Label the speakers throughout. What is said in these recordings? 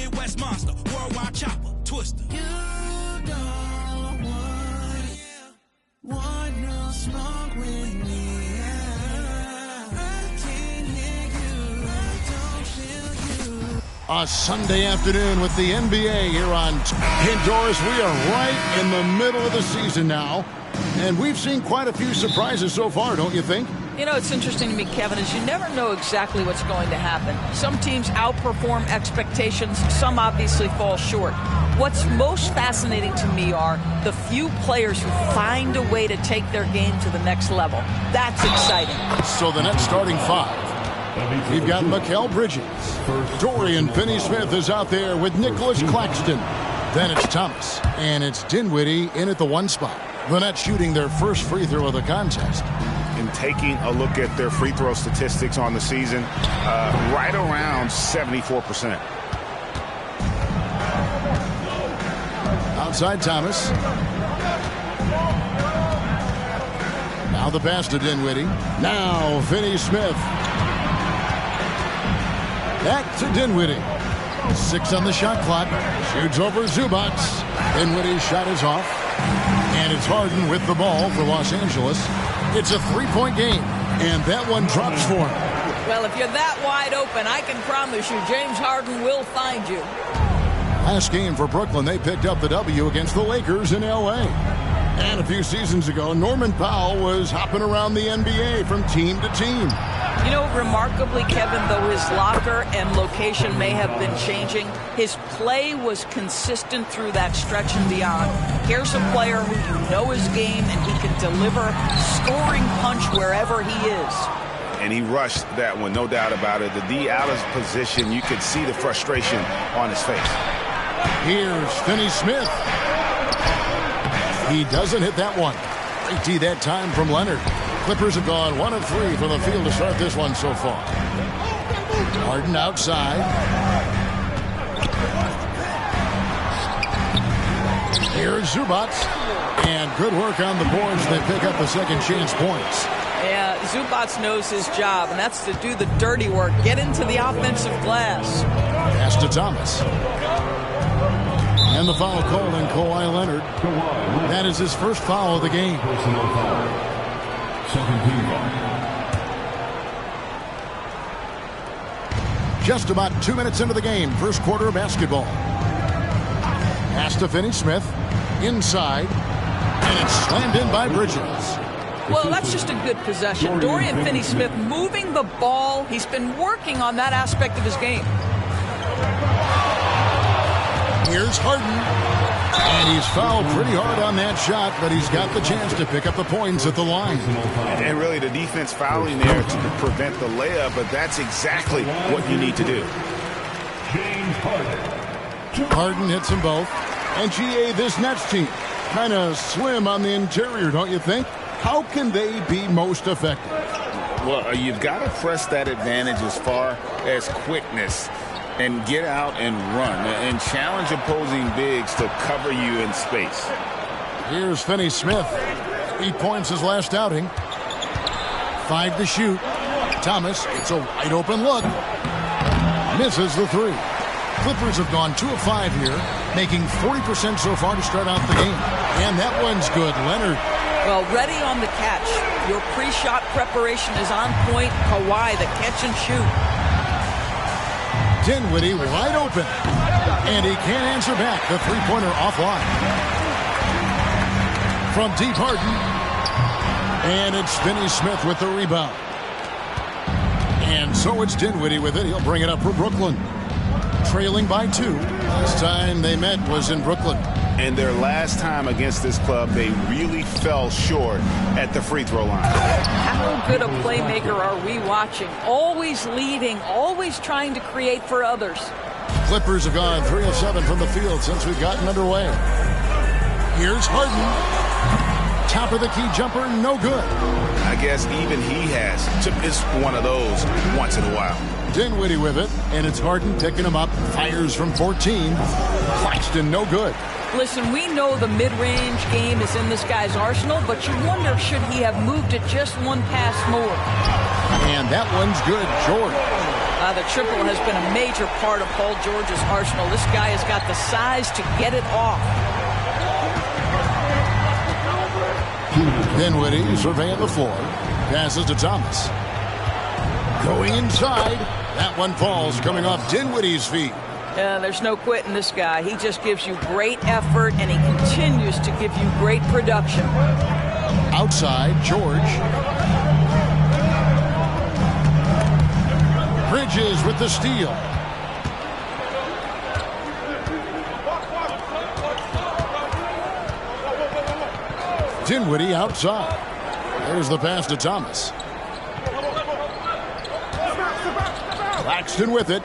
Speaker 1: Midwest monster, worldwide chopper, twister.
Speaker 2: You don't want no smoke with me. I can't hear you, I don't feel you.
Speaker 3: A Sunday afternoon with the NBA here on Indoors. We are right in the middle of the season now, and we've seen quite a few surprises so far, don't you think?
Speaker 4: You know, it's interesting to me, Kevin, is you never know exactly what's going to happen. Some teams outperform expectations. Some obviously fall short. What's most fascinating to me are the few players who find a way to take their game to the next level. That's exciting.
Speaker 3: So the Nets starting five. We've got Mikal Bridges. Dorian Finney-Smith is out there with Nicholas Claxton. Then it's Thomas. And it's Dinwiddie in at the one spot. The Nets shooting their first free throw of the contest.
Speaker 5: And taking a look at their free throw statistics on the season, right around 74%.
Speaker 3: Outside Thomas. Now the pass to Dinwiddie. Now Finney-Smith. Back to Dinwiddie. 6 on the shot clock. Shoots over Zubac. Dinwiddie's shot is off. And it's Harden with the ball for Los Angeles. It's a three-point game, and that one drops for him.
Speaker 4: Well, if you're that wide open, I can promise you James Harden will find you.
Speaker 3: Last game for Brooklyn, they picked up the W against the Lakers in L.A. And a few seasons ago, Norman Powell was hopping around the NBA from team to team.
Speaker 4: You know, remarkably, Kevin, though his locker and location may have been changing, his play was consistent through that stretch and beyond. Here's a player who you know his game, and he can deliver scoring punch wherever he is.
Speaker 5: And he rushed that one, no doubt about it. The D out of position, you could see the frustration on his face.
Speaker 3: Here's Finney-Smith. He doesn't hit that one. Great D that time from Leonard. Clippers have gone 1 of 3 from the field to start this one so far. Harden outside. Here's Zubac. And good work on the boards. They pick up the second chance points.
Speaker 4: Yeah, Zubac knows his job, and that's to do the dirty work. Get into the offensive glass.
Speaker 3: Pass to Thomas. And the foul called on Kawhi Leonard. That is his first foul of the game. Just about 2 minutes into the game, first quarter of basketball. Pass to Finney-Smith. Inside. And it's slammed in by Bridges.
Speaker 4: Well, that's just a good possession. Dorian Finney-Smith moving the ball. He's been working on that aspect of his game.
Speaker 3: Here's Harden. And he's fouled pretty hard on that shot, but he's got the chance to pick up the points at the line.
Speaker 5: And really the defense fouling there to prevent the layup, but that's exactly what you need to do.
Speaker 3: Harden hits them both. And GA, this Nets team, kind of slim on the interior, don't you think? How can they be most effective?
Speaker 5: Well, you've got to press that advantage as far as quickness and get out and run and challenge opposing bigs to cover you in space.
Speaker 3: Here's Finney-Smith. 8 points his last outing. 5 to shoot. Thomas, it's a wide open look. Misses the 3. Clippers have gone 2 of 5 here, making 40% so far to start out the game. And that one's good. Leonard.
Speaker 4: Well, ready on the catch. Your pre-shot preparation is on point. Kawhi, the catch and shoot.
Speaker 3: Dinwiddie wide open. And he can't answer back. The three-pointer offline. From deep, Harden. And it's Finney-Smith with the rebound. And so it's Dinwiddie with it. He'll bring it up for Brooklyn. Trailing by 2. Last time they met was in Brooklyn.
Speaker 5: And their last time against this club, they really fell short at the free throw line.
Speaker 4: How good a playmaker are we watching? Always leading, always trying to create for others.
Speaker 3: Clippers have gone 3 of 7 from the field since we've gotten underway. Here's Harden. Top of the key jumper, no good.
Speaker 5: I guess even he has to miss one of those once in a while.
Speaker 3: Dinwiddie with it, and it's Harden picking him up. Fires from 14. Claxton, no good.
Speaker 4: Listen, we know the mid-range game is in this guy's arsenal, but you wonder, should he have moved it just one pass more?
Speaker 3: And that one's good. George.
Speaker 4: The triple has been a major part of Paul George's arsenal. This guy has got the size to get it off.
Speaker 3: Dinwiddie surveying the floor. Passes to Thomas. Going inside. That one falls, coming off Dinwiddie's feet.
Speaker 4: There's no quitting this guy. He just gives you great effort, and he continues to give you great production.
Speaker 3: Outside, George. Bridges with the steal. Dinwiddie outside. There's the pass to Thomas. Claxton with it.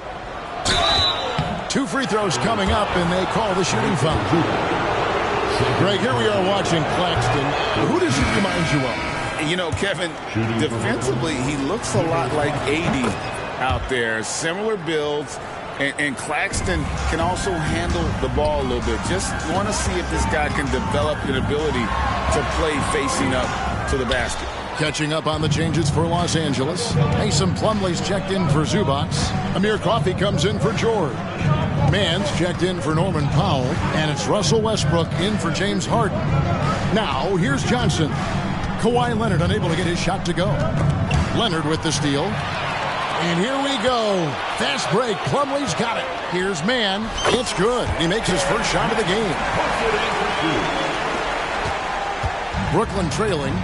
Speaker 3: 2 free throws coming up, and they call the shooting foul. Greg, here we are watching Claxton. Who does he remind you of?
Speaker 5: You know, Kevin, defensively, he looks a lot like AD out there. Similar builds, and Claxton can also handle the ball a little bit. Just want to see if this guy can develop an ability to play facing up to the basket.
Speaker 3: Catching up on the changes for Los Angeles. Mason Plumlee's checked in for Zubac. Amir Coffey comes in for George. Mann's checked in for Norman Powell. And it's Russell Westbrook in for James Harden. Now, here's Johnson. Kawhi Leonard unable to get his shot to go. Leonard with the steal. And here we go. Fast break. Plumlee's got it. Here's Mann. It's good. He makes his first shot of the game. Brooklyn trailing.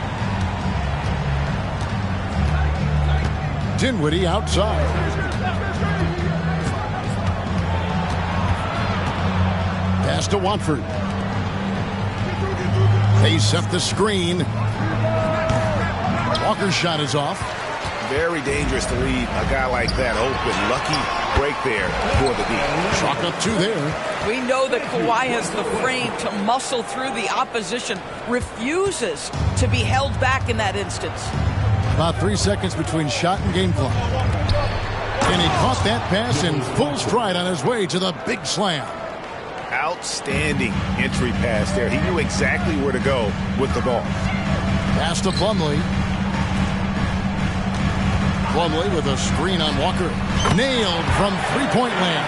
Speaker 3: Dinwiddie outside. Pass to Watford. They set the screen. Walker's shot is off.
Speaker 6: Very dangerous to leave a guy like that open. Lucky break there for the D.
Speaker 3: Chalk up 2 there.
Speaker 4: We know that Kawhi has the frame to muscle through the opposition. Refuses to be held back in that instance.
Speaker 3: About 3 seconds between shot and game clock. And he caught that pass in full stride on his way to the big slam.
Speaker 6: Outstanding entry pass there. He knew exactly where to go with the ball.
Speaker 3: Pass to Plumlee. Plumlee with a screen on Walker. Nailed from three-point land.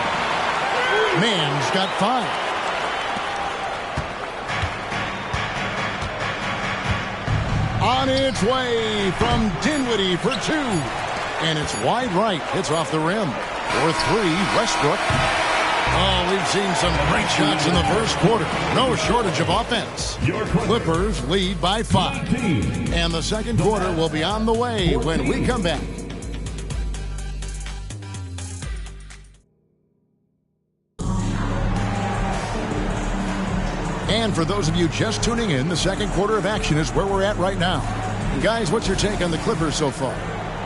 Speaker 3: Mann's got 5. On its way from Dinwiddie for 2. And it's wide right. It's off the rim. For 3, Westbrook. Oh, we've seen some great shots in the first quarter. No shortage of offense. Clippers lead by 5. And the second quarter will be on the way when we come back. And for those of you just tuning in, the second quarter of action is where we're at right now. Guys, what's your take on the Clippers so far?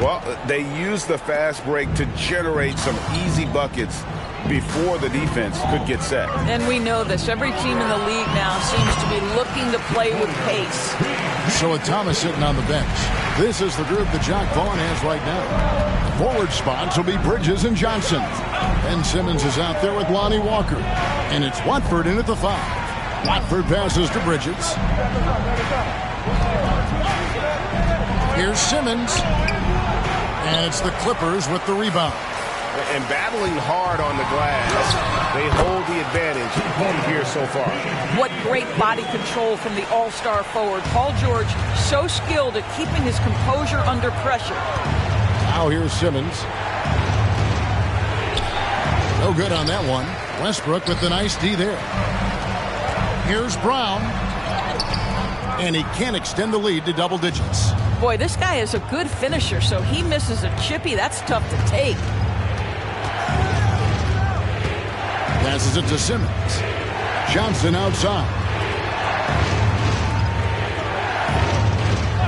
Speaker 6: Well, they used the fast break to generate some easy buckets before the defense could get set.
Speaker 4: And we know this. Every team in the league now seems to be looking to play with pace.
Speaker 3: So with Thomas sitting on the bench, this is the group that Jacque Vaughn has right now. The forward spots will be Bridges and Johnson. Ben Simmons is out there with Lonnie Walker. And it's Watford in at the 5. Watford passes to Bridges. Here's Simmons. And it's the Clippers with the rebound.
Speaker 6: And battling hard on the glass, they hold the advantage here so far.
Speaker 4: What great body control from the all-star forward. Paul George, so skilled at keeping his composure under pressure.
Speaker 3: Now here's Simmons. No good on that one. Westbrook with the nice D there. Here's Brown. And he can't extend the lead to double digits.
Speaker 4: Boy, this guy is a good finisher, so he misses a chippy. That's tough to take.
Speaker 3: Passes it to Simmons. Johnson outside.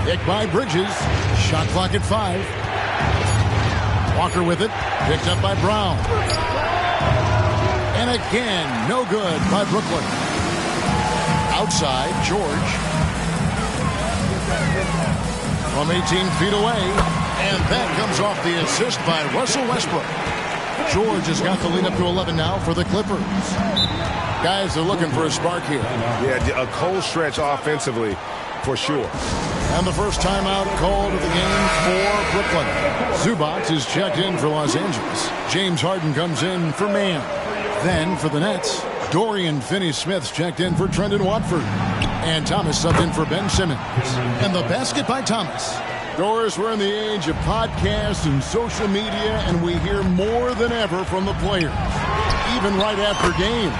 Speaker 3: Picked by Bridges. Shot clock at 5. Walker with it. Picked up by Brown. And again, no good by Brooklyn. Outside, George. From 18 feet away. And that comes off the assist by Russell Westbrook. George has got the lead up to 11 now for the Clippers. Guys, they're looking for a spark here.
Speaker 6: Yeah, a cold stretch offensively. for sure.
Speaker 3: And the first timeout called of the game for Brooklyn. Zubac is checked in for Los Angeles. James Harden comes in for Man. Then for the Nets, Dorian Finney-Smith's checked in for Trendon Watford. And Thomas subbed in for Ben Simmons. And the basket by Thomas. Doris, we're in the age of podcasts and social media, and we hear more than ever from the players, even right after games.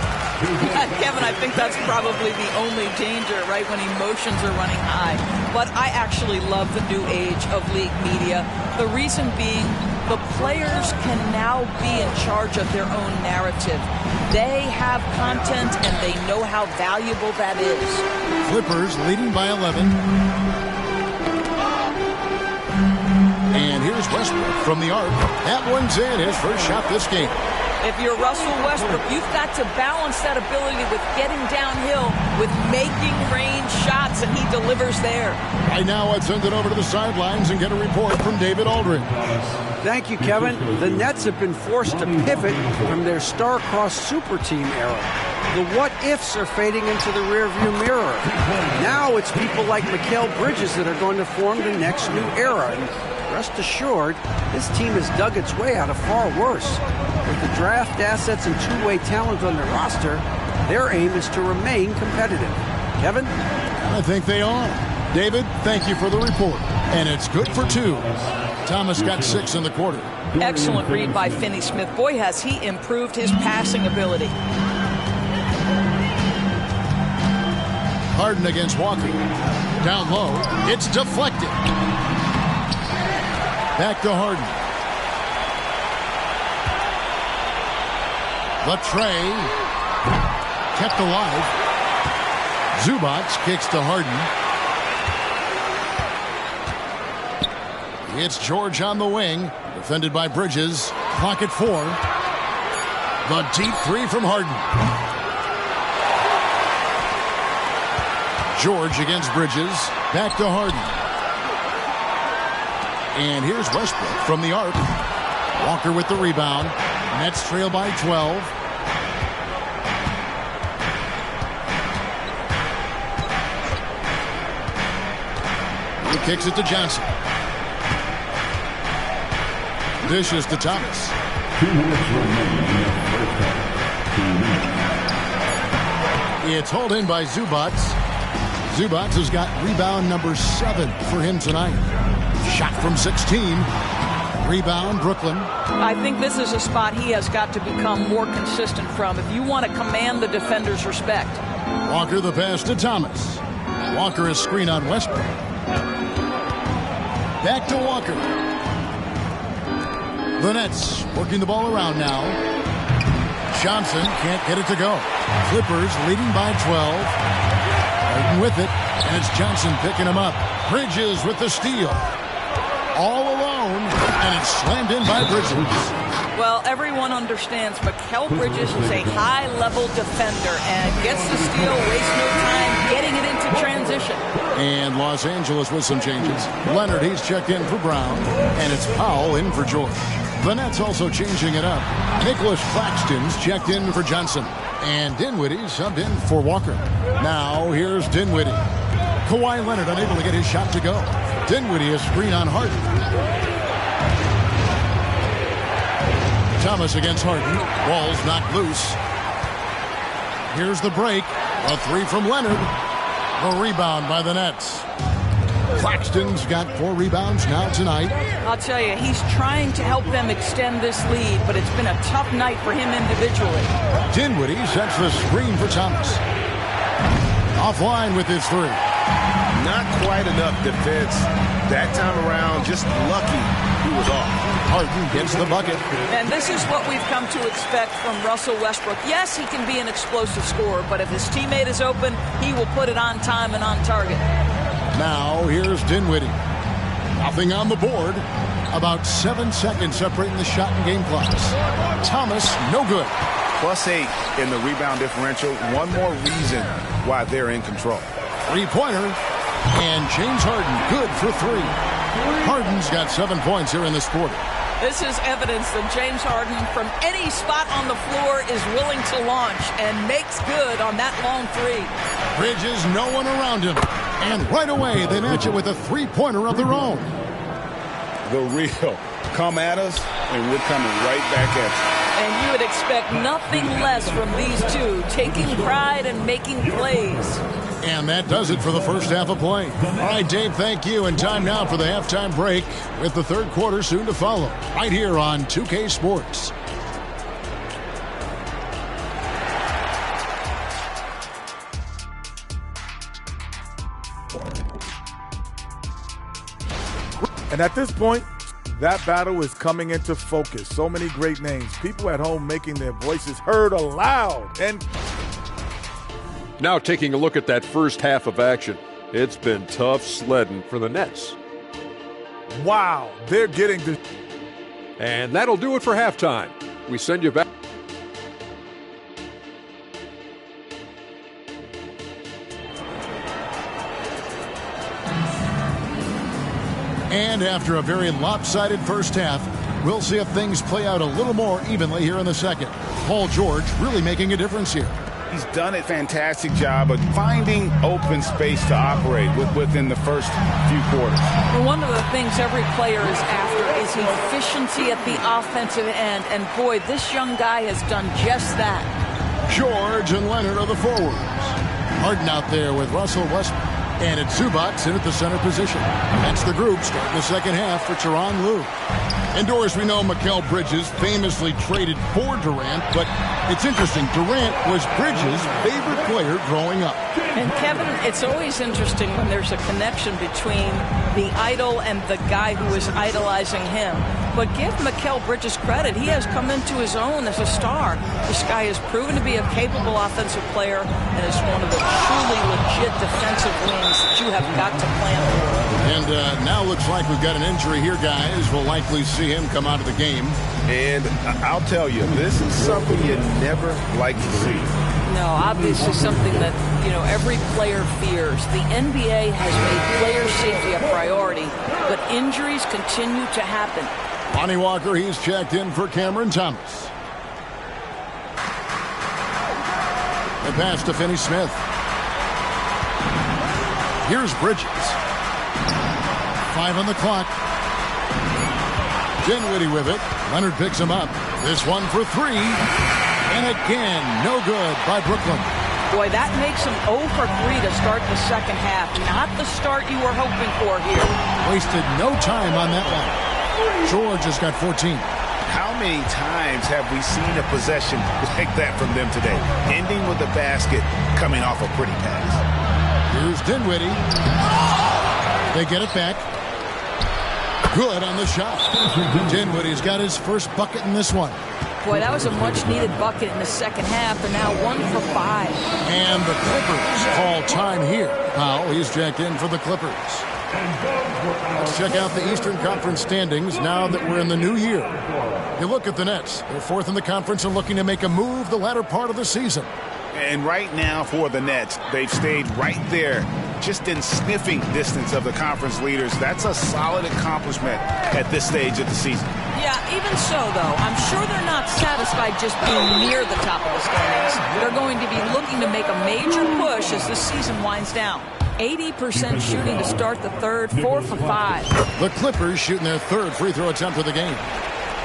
Speaker 4: Kevin, I think that's probably the only danger, right, when emotions are running high. But I actually love the new age of league media. The reason being, the players can now be in charge of their own narrative. They have content, and they know how valuable that is.
Speaker 3: Clippers leading by 11. And here's Westbrook from the arc. That one's in, his first shot this game.
Speaker 4: If you're Russell Westbrook, you've got to balance that ability with getting downhill, with making range shots, and he delivers there.
Speaker 3: Right now, let's send it over to the sidelines and get a report from David Aldridge.
Speaker 7: Thank you, Kevin. The Nets have been forced to pivot from their star-crossed super team era. The what-ifs are fading into the rearview mirror. Now it's people like Mikal Bridges that are going to form the next new era. And rest assured, this team has dug its way out of far worse. With the draft assets and two-way talent on their roster, their aim is to remain competitive. Kevin?
Speaker 3: I think they are. David, thank you for the report. And it's good for 2. Thomas got 6 in the quarter.
Speaker 4: Excellent read by Finney-Smith. Boy, has he improved his passing ability.
Speaker 3: Harden against Walker. Down low. It's deflected. Back to Harden. The tray. Kept alive. Zubac kicks to Harden. It's George on the wing. Defended by Bridges. Clock at 4. The deep 3 from Harden. George against Bridges. Back to Harden. And here's Westbrook from the arc. Walker with the rebound. Nets trail by 12. He kicks it to Johnson. Dishes to Thomas.
Speaker 8: 2 minutes remaining in the first half. 2 minutes.
Speaker 3: It's hauled in by Zubac. Zubac has got rebound number 7 for him tonight. Shot from 16. Rebound, Brooklyn.
Speaker 4: I think this is a spot he has got to become more consistent from if you want to command the defender's respect.
Speaker 3: Walker the pass to Thomas. Walker is screen on Westbrook. Back to Walker. The Nets working the ball around now. Johnson can't get it to go. Clippers leading by 12. Harden with it, and it's Johnson picking him up. Bridges with the steal. All alone, and it's slammed in by Bridges.
Speaker 4: Well, everyone understands Mikal Bridges is a high-level defender and gets the steal, wastes no time getting it into transition.
Speaker 3: And Los Angeles with some changes. Leonard, he's checked in for Brown, and it's Powell in for George. The Nets also changing it up. Nicholas Claxton's checked in for Johnson. And Dinwiddie subbed in for Walker. Now here's Dinwiddie. Kawhi Leonard unable to get his shot to go. Dinwiddie is screen on Harden. Thomas against Harden. Ball's knocked loose. Here's the break. A 3 from Leonard. The rebound by the Nets. Claxton's got 4 rebounds now tonight.
Speaker 4: I'll tell you, he's trying to help them extend this lead, but it's been a tough night for him individually.
Speaker 3: Dinwiddie sets the screen for Thomas. Offline with his 3.
Speaker 6: Not quite enough defense that time around. Just lucky he was off.
Speaker 3: Harden gets the bucket.
Speaker 4: And this is what we've come to expect from Russell Westbrook. Yes, he can be an explosive scorer, but if his teammate is open, he will put it on time and on target.
Speaker 3: Now here's Dinwiddie. Nothing on the board. About 7 seconds separating the shot and game clocks. Thomas, no good.
Speaker 6: +8 in the rebound differential. One more reason why they're in control.
Speaker 3: 3-pointer. And James Harden, good for 3. Harden's got 7 points here in this quarter.
Speaker 4: This is evidence that James Harden, from any spot on the floor, is willing to launch and makes good on that long 3.
Speaker 3: Bridges, no one around him. And right away, they match it with a three-pointer of their own.
Speaker 6: The real. Come at us, and we're coming right back at you.
Speaker 4: And you would expect nothing less from these two, taking pride and making plays.
Speaker 3: And that does it for the first half of play. All right, Dave, thank you. And time now for the halftime break with the third quarter soon to follow. Right here on 2K Sports.
Speaker 9: And at this point, that battle is coming into focus. So many great names. People at home making their voices heard aloud. And
Speaker 10: now taking a look at that first half of action. It's been tough sledding for the Nets.
Speaker 9: wow, they're getting the...
Speaker 10: And that'll do it for halftime. We send you back.
Speaker 3: And after a very lopsided first half, we'll see if things play out a little more evenly here in the second. Paul George really making a difference here.
Speaker 6: He's done a fantastic job of finding open space to operate within the first few quarters.
Speaker 4: Well, one of the things every player is after is efficiency at the offensive end. And boy, this young guy has done just that.
Speaker 3: George and Leonard are the forwards. Harden out there with Russell Westbrook. And it's Zubac in at the center position. That's the group starting the second half for Tyronn Lue. Indoors, we know Mikal Bridges famously traded for Durant, but it's interesting. Durant was Bridges' favorite player growing up.
Speaker 4: And Kevin, it's always interesting when there's a connection between the idol and the guy who is idolizing him. But give Mikal Bridges credit. He has come into his own as a star. This guy has proven to be a capable offensive player and is one of the truly legit defensive wings that you have got to plan for.
Speaker 3: And now looks like we've got an injury here, guys. We'll likely see him come out of the game.
Speaker 6: And I'll tell you, this is something you never like to see.
Speaker 4: No, obviously something that, every player fears. The NBA has made player safety a priority, but injuries continue to happen.
Speaker 3: Lonnie Walker, he's checked in for Cameron Thomas. The pass to Finney-Smith. Here's Bridges. 5 on the clock. Dinwiddie with it. Leonard picks him up. This one for 3. And again, no good by Brooklyn.
Speaker 4: Boy, that makes him 0 for 3 to start the second half. Not the start you were hoping for here.
Speaker 3: Wasted no time on that one. George has got 14.
Speaker 6: How many times have we seen a possession like that from them today? Ending with a basket, coming off a pretty pass.
Speaker 3: Here's Dinwiddie. They get it back. Good on the shot. Dinwiddie's got his first bucket in this one.
Speaker 4: Boy, that was a much-needed bucket in the second half. They're now 1 for 5.
Speaker 3: And the Clippers call time here. Powell, he's jacked in for the Clippers. Let's check out the Eastern Conference standings now that we're in the new year. You look at the Nets. They're 4th in the conference and looking to make a move the latter part of the season.
Speaker 6: And right now for the Nets, they've stayed right there, just in sniffing distance of the conference leaders. That's a solid accomplishment at this stage of the season.
Speaker 4: Yeah, even so, though, I'm sure they're not satisfied just being near the top of the standings. They're going to be looking to make a major push as the season winds down. 80% shooting to start the third, 4 for 5.
Speaker 3: The Clippers shooting their third free throw attempt of the game.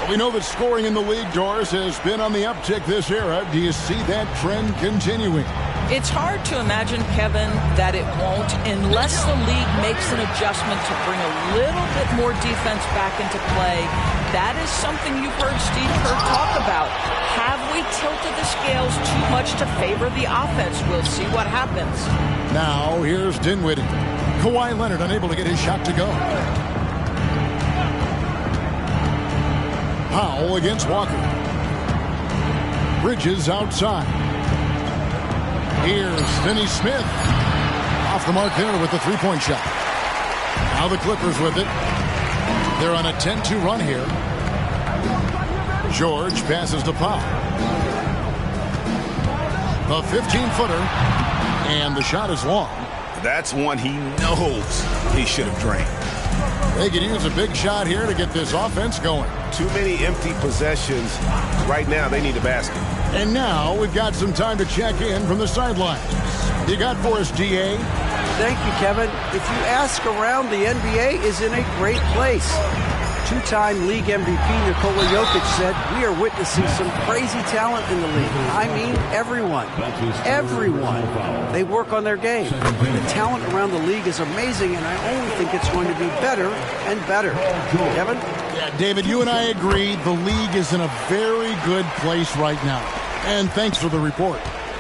Speaker 3: We know that scoring in the league, Doris, has been on the uptick this era. Do you see that trend continuing?
Speaker 4: It's hard to imagine, Kevin, that it won't unless the league makes an adjustment to bring a little bit more defense back into play. That is something you've heard Steve Kerr talk about. Have we tilted the scales too much to favor the offense? We'll see what happens.
Speaker 3: Now, here's Dinwiddie. Kawhi Leonard unable to get his shot to go. Powell against Walker. Bridges outside. Here's Finney-Smith. Off the mark there with the three-point shot. Now the Clippers with it. They're on a 10-2 run here. George passes to Powell. The 15-footer. And the shot is long.
Speaker 6: That's one he knows he should have drained.
Speaker 3: They could use a big shot here to get this offense going.
Speaker 6: Too many empty possessions. Right now, they need a basket.
Speaker 3: And now we've got some time to check in from the sidelines. You got for us, DA?
Speaker 7: Thank you, Kevin. If you ask around, the NBA is in a great place. Two-time league MVP Nikola Jokic said, "We are witnessing some crazy talent in the league." I mean, everyone. Everyone. They work on their game. The talent around the league is amazing, and I only think it's going to be better and better. Kevin?
Speaker 3: Yeah, David, you and I agree the league is in a very good place right now. And thanks for the report.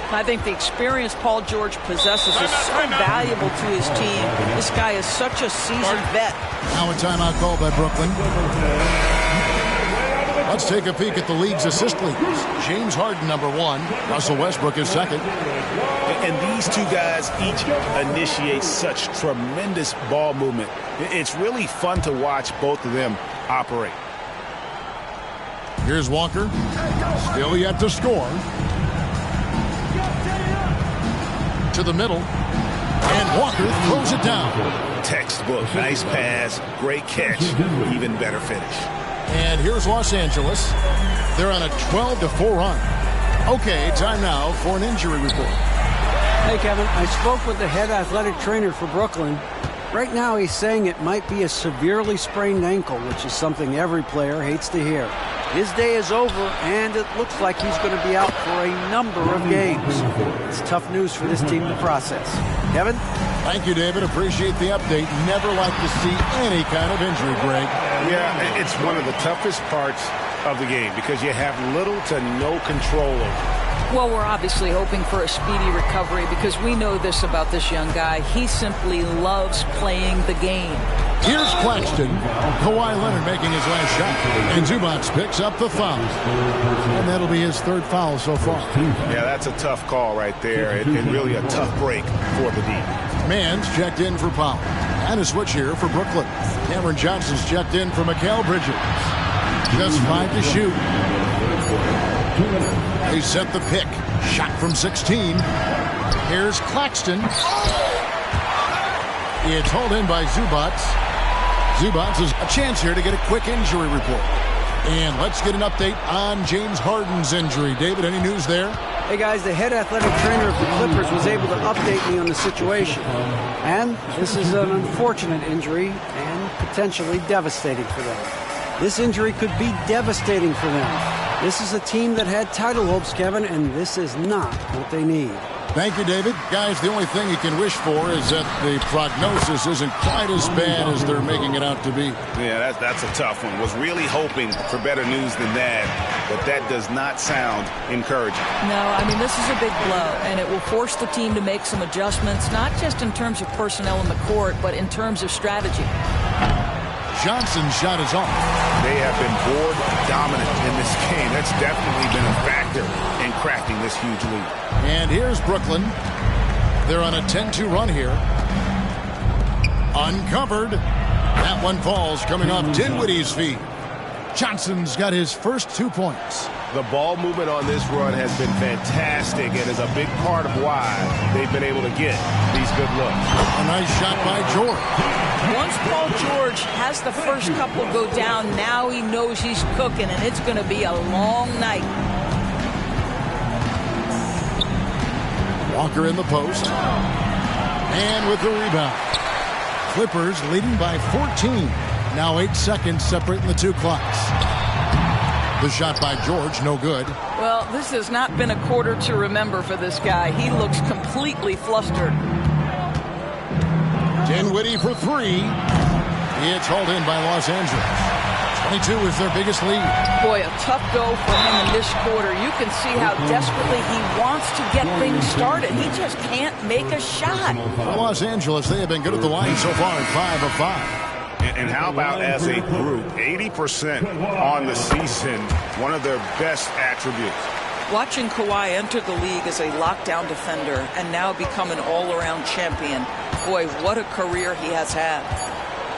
Speaker 4: I think the experience Paul George possesses is so valuable to his team. This guy is such a seasoned vet.
Speaker 3: Now a timeout called by Brooklyn. Let's take a peek at the league's assist leaders. James Harden, number 1. Russell Westbrook is second.
Speaker 6: And these two guys each initiate such tremendous ball movement. It's really fun to watch both of them operate.
Speaker 3: Here's Walker. Still yet to score. To the middle. And Walker throws it down.
Speaker 6: Textbook. Nice pass. Great catch. Even better finish.
Speaker 3: And here's Los Angeles. They're on a 12-4 run. Okay, time now for an injury report.
Speaker 7: Hey, Kevin. I spoke with the head athletic trainer for Brooklyn. Right now, he's saying it might be a severely sprained ankle, which is something every player hates to hear. His day is over, and it looks like he's going to be out for a number of games. It's tough news for this team to process. Kevin?
Speaker 3: Thank you, David. Appreciate the update. Never like to see any kind of injury, Greg.
Speaker 6: Yeah, it's one of the toughest parts of the game because you have little to no control over it.
Speaker 4: Well, we're obviously hoping for a speedy recovery because we know this about this young guy. He simply loves playing the game.
Speaker 3: Here's Claxton. Kawhi Leonard making his last shot. And Zubac picks up the foul. And that'll be his third foul so far.
Speaker 6: Yeah, that's a tough call right there. And really a tough break for the D.
Speaker 3: Mann's checked in for Powell. And a switch here for Brooklyn. Cameron Johnson's checked in for Mikal Bridges. Just 5 to shoot. They set the pick. Shot from 16. Here's Claxton. It's hauled in by Zubac. Zubac has a chance here to get a quick injury report. And let's get an update on James Harden's injury. David, any news there?
Speaker 7: Hey, guys, the head athletic trainer of the Clippers was able to update me on the situation. And this is an unfortunate injury and potentially devastating for them. This injury could be devastating for them. This is a team that had title hopes, Kevin, and this is not what they need.
Speaker 3: Thank you, David. Guys, the only thing you can wish for is that the prognosis isn't quite as bad as they're making it out to be.
Speaker 6: Yeah, that's a tough one. Was really hoping for better news than that, but that does not sound encouraging.
Speaker 4: No, I mean, this is a big blow, and it will force the team to make some adjustments, not just in terms of personnel in the court, but in terms of strategy.
Speaker 3: Johnson's shot is off.
Speaker 6: They have been board dominant in this game. That's definitely been a factor in crafting this huge lead.
Speaker 3: And here's Brooklyn. They're on a 10-2 run here. Uncovered. That one falls coming off Dinwiddie's feet. Johnson's got his first 2 points.
Speaker 6: The ball movement on this run has been fantastic and is a big part of why they've been able to get these good looks.
Speaker 3: A nice shot by George.
Speaker 4: Once Paul George has the first couple go down, now he knows he's cooking, and it's going to be a long night.
Speaker 3: Walker in the post. And with the rebound. Clippers leading by 14. Now 8 seconds separating the two clocks. The shot by George, no good.
Speaker 4: Well, this has not been a quarter to remember for this guy. He looks completely flustered.
Speaker 3: Dinwiddie for 3. It's hauled in by Los Angeles. 22 is their biggest lead.
Speaker 4: Boy, a tough go for him in this quarter. You can see how desperately he wants to get things started. He just can't make a shot.
Speaker 3: For Los Angeles, they have been good at the line so far at 5 of 5.
Speaker 6: And how about as a group, 80% on the season, one of their best attributes.
Speaker 4: Watching Kawhi enter the league as a lockdown defender and now become an all-around champion, boy, what a career he has had.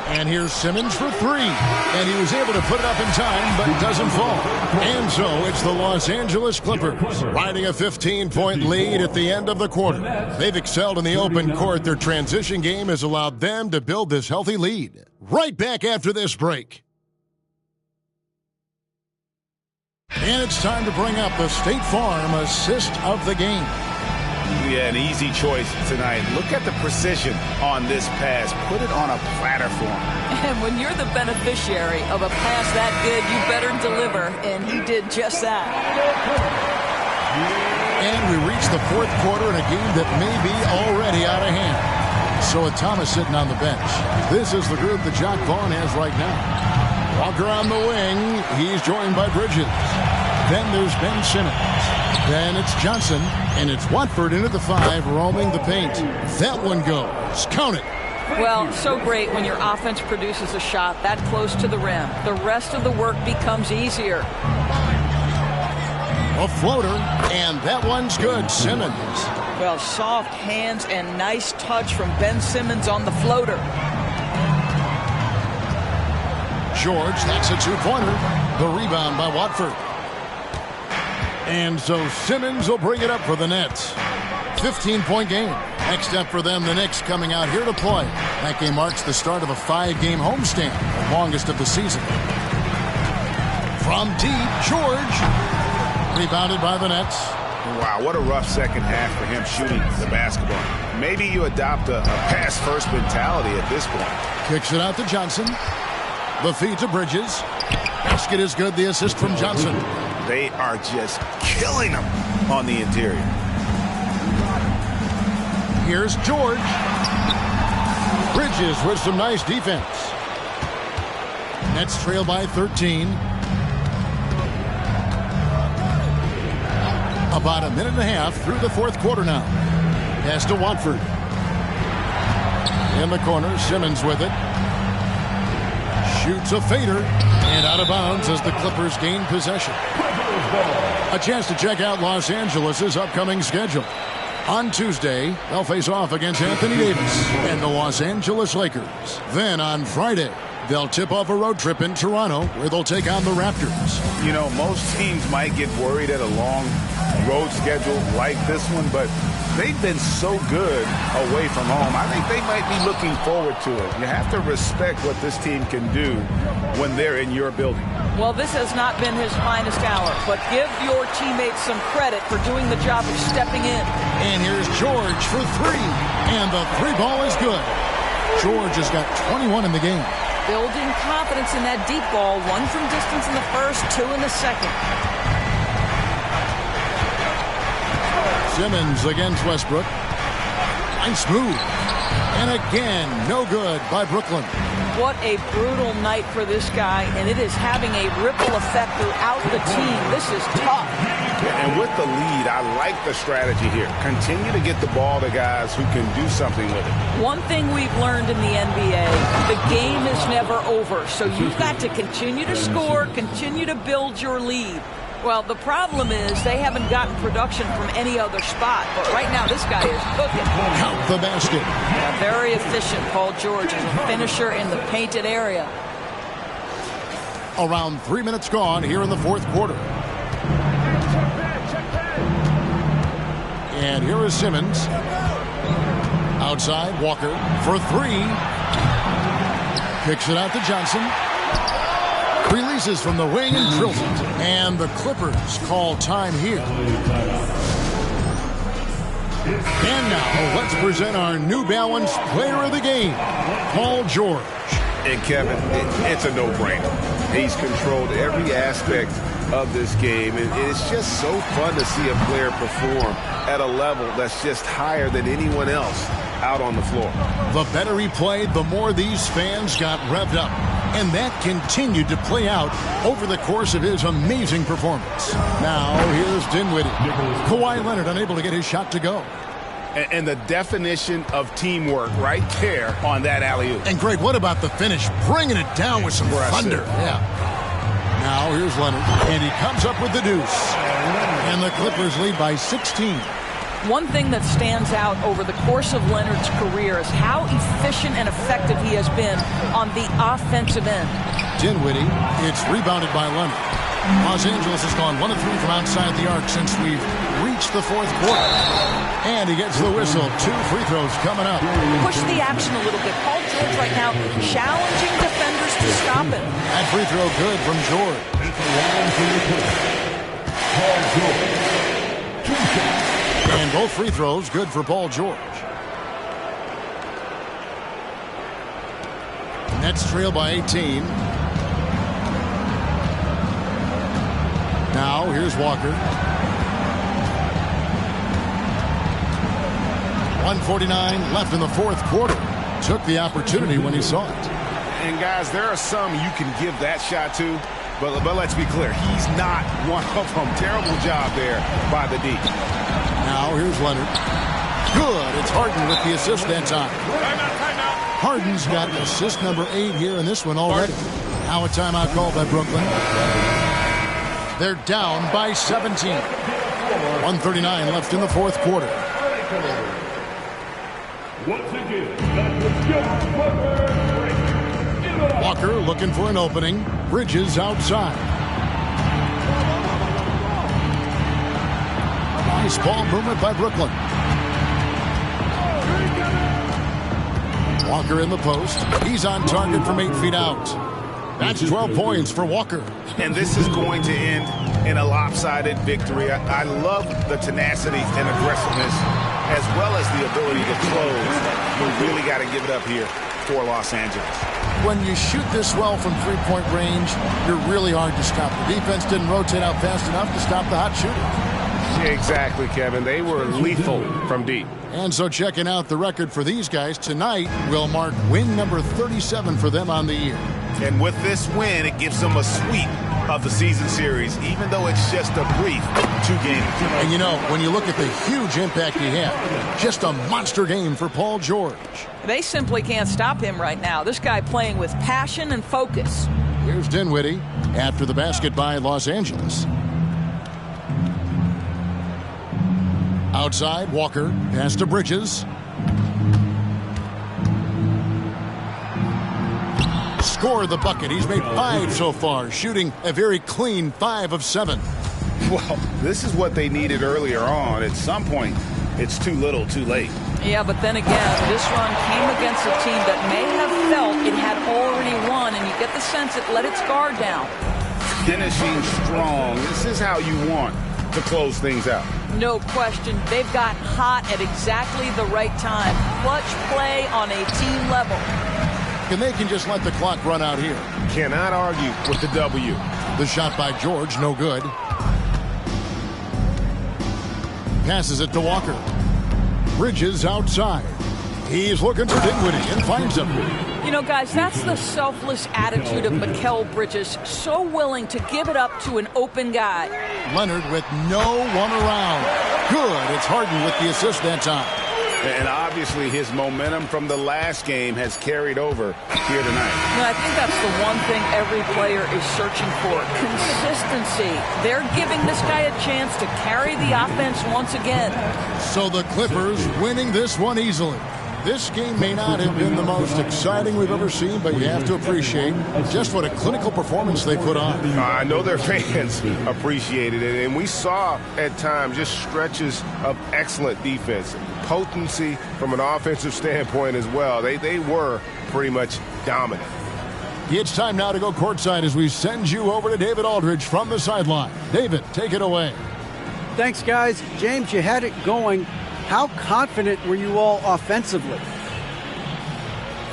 Speaker 3: And here's Simmons for 3. And he was able to put it up in time, but it doesn't fall. And so it's the Los Angeles Clippers riding a 15-point lead at the end of the quarter. They've excelled in the open court. Their transition game has allowed them to build this healthy lead. Right back after this break. And it's time to bring up the State Farm assist of the game.
Speaker 6: Yeah, an easy choice tonight. Look at the precision on this pass. Put it on a platter for him.
Speaker 4: And when you're the beneficiary of a pass that good, you better deliver, and he did just that.
Speaker 3: And we reach the fourth quarter in a game that may be already out of hand. So with Thomas sitting on the bench, this is the group that Jacque Vaughn has right now. Walker on the wing. He's joined by Bridges. Then there's Ben Simmons. Then it's Johnson. And it's Watford into the 5, roaming the paint. That one goes. Count it.
Speaker 4: Well, so great when your offense produces a shot that close to the rim. The rest of the work becomes easier.
Speaker 3: A floater, and that one's good. Simmons.
Speaker 4: Well, soft hands and nice touch from Ben Simmons on the floater.
Speaker 3: George, that's a two-pointer. The rebound by Watford. And so Simmons will bring it up for the Nets. 15-point game. Next up for them, the Knicks coming out here to play. That game marks the start of a 5-game homestand, the longest of the season. From deep, George. Rebounded by the Nets.
Speaker 6: Wow, what a rough second half for him shooting the basketball. Maybe you adopt a pass-first mentality at this point.
Speaker 3: Kicks it out to Johnson. The feed to Bridges. Basket is good. The assist from Johnson.
Speaker 6: They are just killing them on the interior.
Speaker 3: Here's George. Bridges with some nice defense. Nets trail by 13. About a minute and a half through the fourth quarter now. Pass to Watford. In the corner, Simmons with it. Shoots a fader. And out of bounds as the Clippers gain possession. A chance to check out Los Angeles' upcoming schedule. On Tuesday, they'll face off against Anthony Davis and the Los Angeles Lakers. Then on Friday, they'll tip off a road trip in Toronto where they'll take on the Raptors.
Speaker 6: You know, most teams might get worried at a long road schedule like this one, but they've been so good away from home. I think they might be looking forward to it. You have to respect what this team can do when they're in your building.
Speaker 4: Well, this has not been his finest hour, but give your teammates some credit for doing the job of stepping in.
Speaker 3: And here's George for three, and the three ball is good. George has got 21 in the game.
Speaker 4: Building confidence in that deep ball. One from distance in the first, two in the second.
Speaker 3: Simmons against Westbrook. Nice move. And again, no good by Brooklyn.
Speaker 4: What a brutal night for this guy, and it is having a ripple effect throughout the team. This is tough.
Speaker 6: And with the lead, I like the strategy here. Continue to get the ball to guys who can do something with it.
Speaker 4: One thing we've learned in the NBA, the game is never over. So you've got to continue to score, continue to build your lead. Well, the problem is they haven't gotten production from any other spot. But right now, this guy is cooking.
Speaker 3: Count the basket.
Speaker 4: Yeah, very efficient, Paul George, as a finisher in the painted area.
Speaker 3: Around 3 minutes gone here in the fourth quarter. And here is Simmons. Outside, Walker for three. Kicks it out to Johnson. Releases from the wing and drills it. And the Clippers call time here. And now, let's present our New Balance player of the game, Paul George.
Speaker 6: And Kevin, it's a no-brainer. He's controlled every aspect of this game, and it's just so fun to see a player perform at a level that's just higher than anyone else out on the floor.
Speaker 3: The better he played, the more these fans got revved up. And that continued to play out over the course of his amazing performance. Now, here's Dinwiddie. Kawhi Leonard unable to get his shot to go.
Speaker 6: And the definition of teamwork right there on that alley-oop.
Speaker 3: And, Greg, what about the finish? Bringing it down with some thunder. Yeah. Now, here's Leonard. And he comes up with the deuce. And the Clippers lead by 16.
Speaker 4: One thing that stands out over the course of Leonard's career is how efficient and effective he has been on the offensive end.
Speaker 3: Dinwiddie, it's rebounded by Leonard. Los Angeles has gone 1 of 3 from outside the arc since we've reached the fourth quarter. And he gets the whistle. 2 free throws coming up.
Speaker 4: Push the action a little bit. Paul George right now challenging defenders to stop him.
Speaker 3: That free throw good from George. And And both free throws good for Paul George. Nets trail by 18. Now here's Walker. 1:49 left in the fourth quarter. Took the opportunity when he saw it.
Speaker 6: And guys, there are some you can give that shot to, but let's be clear, he's not one of them. Terrible job there by the D.
Speaker 3: Now here's Leonard. Good. It's Harden with the assist that time. Harden's got assist number 8 here in this one already. Now a timeout called by Brooklyn. They're down by 17. 1:39 left in the fourth quarter. Walker looking for an opening. Bridges outside. Nice ball movement by Brooklyn. Walker in the post. He's on target from 8 feet out. That's 12 points for Walker.
Speaker 6: And this is going to end in a lopsided victory. I love the tenacity and aggressiveness as well as the ability to close. We really got to give it up here for Los Angeles.
Speaker 3: When you shoot this well from three-point range, you're really hard to stop. The defense didn't rotate out fast enough to stop the hot shooter.
Speaker 6: Exactly, Kevin. They were lethal from deep.
Speaker 3: And so checking out the record for these guys tonight will mark win number 37 for them on the year.
Speaker 6: And with this win, it gives them a sweep of the season series, even though it's just a brief 2 games.
Speaker 3: And you know, when you look at the huge impact he had, just a monster game for Paul George.
Speaker 4: They simply can't stop him right now. This guy playing with passion and focus.
Speaker 3: Here's Dinwiddie after the basket by Los Angeles. Outside, Walker, pass to Bridges. Score the bucket. He's made 5 so far, shooting a very clean 5 of 7.
Speaker 6: Well, this is what they needed earlier on. At some point, it's too little, too late.
Speaker 4: Yeah, but then again, this run came against a team that may have felt it had already won, and you get the sense it let its guard down.
Speaker 6: Finishing strong. This is how you want to close things out.
Speaker 4: No question. They've gotten hot at exactly the right time. Clutch play on a team level.
Speaker 3: And they can just let the clock run out here.
Speaker 6: Cannot argue with the W.
Speaker 3: The shot by George, no good. Passes it to Walker. Bridges outside. He's looking for Dinwiddie and finds him.
Speaker 4: You know, guys, that's the selfless attitude of Mikal Bridges. So willing to give it up to an open guy.
Speaker 3: Leonard with no one around. Good. It's Harden with the assist that time.
Speaker 6: And obviously his momentum from the last game has carried over here tonight.
Speaker 4: And I think that's the one thing every player is searching for. Consistency. They're giving this guy a chance to carry the offense once again.
Speaker 3: So the Clippers winning this one easily. This game may not have been the most exciting we've ever seen, but you have to appreciate just what a clinical performance they put on.
Speaker 6: I know their fans appreciated it, and we saw at times just stretches of excellent defense. Potency from an offensive standpoint as well. They were pretty much dominant.
Speaker 3: It's time now to go courtside as we send you over to David Aldridge from the sideline. David, take it away.
Speaker 7: Thanks, guys. James, you had it going. How confident were you all offensively?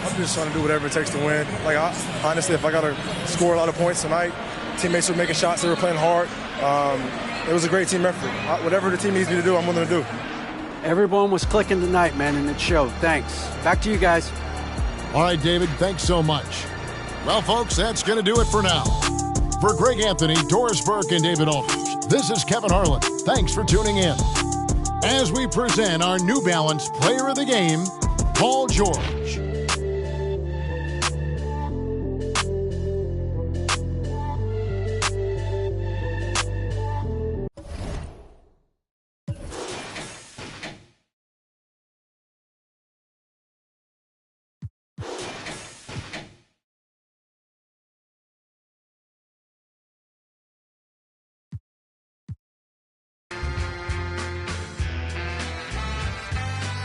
Speaker 11: I'm just trying to do whatever it takes to win. Honestly, if I got to score a lot of points tonight, teammates were making shots. They were playing hard. It was a great team effort. Whatever the team needs me to do, I'm willing to do.
Speaker 7: Everyone was clicking tonight, man, and it showed. Thanks. Back to you guys.
Speaker 3: All right, David, thanks so much. Well, folks, that's going to do it for now. For Greg Anthony, Doris Burke, and David Aldridge, this is Kevin Harlan. Thanks for tuning in. As we present our New Balance Player of the Game, Paul George.